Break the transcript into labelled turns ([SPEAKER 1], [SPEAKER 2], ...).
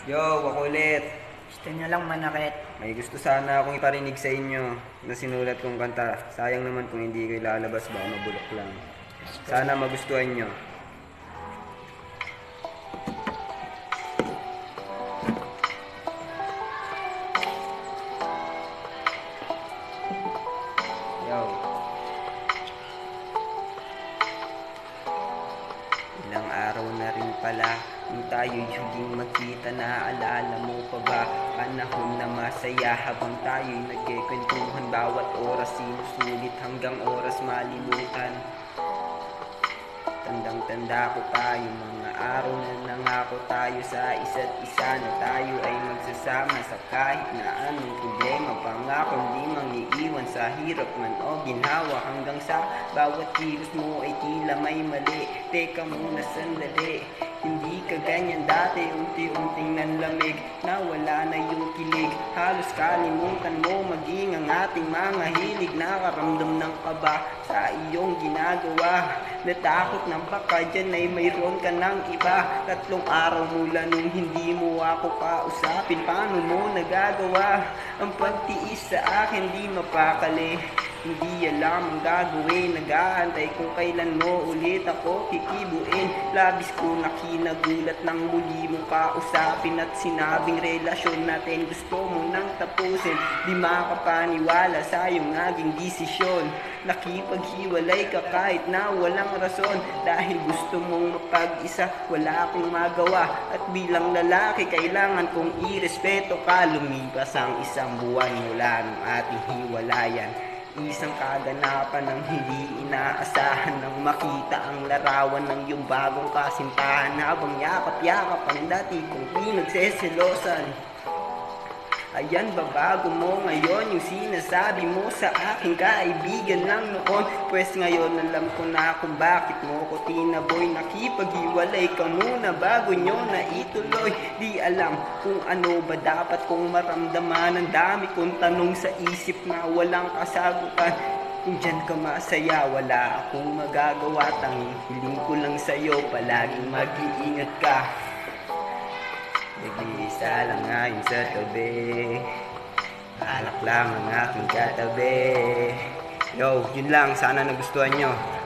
[SPEAKER 1] Yo, ako ulit.
[SPEAKER 2] Gusto nyo lang manakit.
[SPEAKER 1] May gusto sana akong iparinig sa inyo na sinulat kong kanta. Sayang naman kung hindi kayo lalabas, baka mabulok lang. Sana magustuhan nyo. Yo. Ilang araw na rin pala nung tayo'y huling magkita. Naaalala mo pa ba? Panahon na masaya habang tayo'y nagkikwentuhan. Bawat oras sinusulit hanggang oras malimutan. Tandang-tanda ko tayo, mga araw na nangako tayo sa isa't isa na tayo ay magsasama sa kahit na anong problema. Pangako di mangiiwan sa hirap man o ginhawa, hanggang sa bawat kilos mo ay tila may mali. Teka muna sandali, hindi ka ganyan dati. Unti-unting nanlamig, nawala na yung kilig. Halos kalimutan mo maging ang ating mga hilig. Nakaramdam ng kaba sa iyong ginagawa. Natakot na baka dyan ay mayroon ka ng iba. 3 araw mula nung hindi mo ako kausapin. Paano mo nagagawa ang pagtiis sa akin? Di mapakali, hindi alam ang gagawin. Nag-aantay kung kailan mo ulit ako kikibuin. Labis ko na kinagulat nang muli mong kausapin at sinabing relasyon natin gusto mo nang tapusin. Di makapaniwala sa iyong naging desisyon. Nakipaghiwalay ka kahit na walang rason. Dahil gusto mong mapag-isa, wala akong magawa. At bilang lalaki, kailangan kong irespeto ka. Lumipas ang 1 buwan mula ng ating hiwalayan. Isang kaganapan ng hindi inaasahan nang makita ang larawan ng iyong bagong kasintahan. Habang yakap-yakap ang dati kong pinagseselosan. Ayan, babago mo ngayon yung sinasabi mo sa aking kaibigan lang noon. Pwes ngayon alam ko na kung bakit mo ko tinaboy. Nakipaghiwalay ka muna bago nyo na ituloy. Di alam kung ano ba dapat kong maramdaman. Ang dami kong tanong sa isip na walang kasagutan. Kung dyan ka masaya, wala akong magagawa. Tanging hiling ko lang sa'yo, palaging mag-iingat ka. Nag-iisa lang ngayon sa tabi, alak lang ang aking katabi. Yo, yun lang. Sana nagustuhan nyo.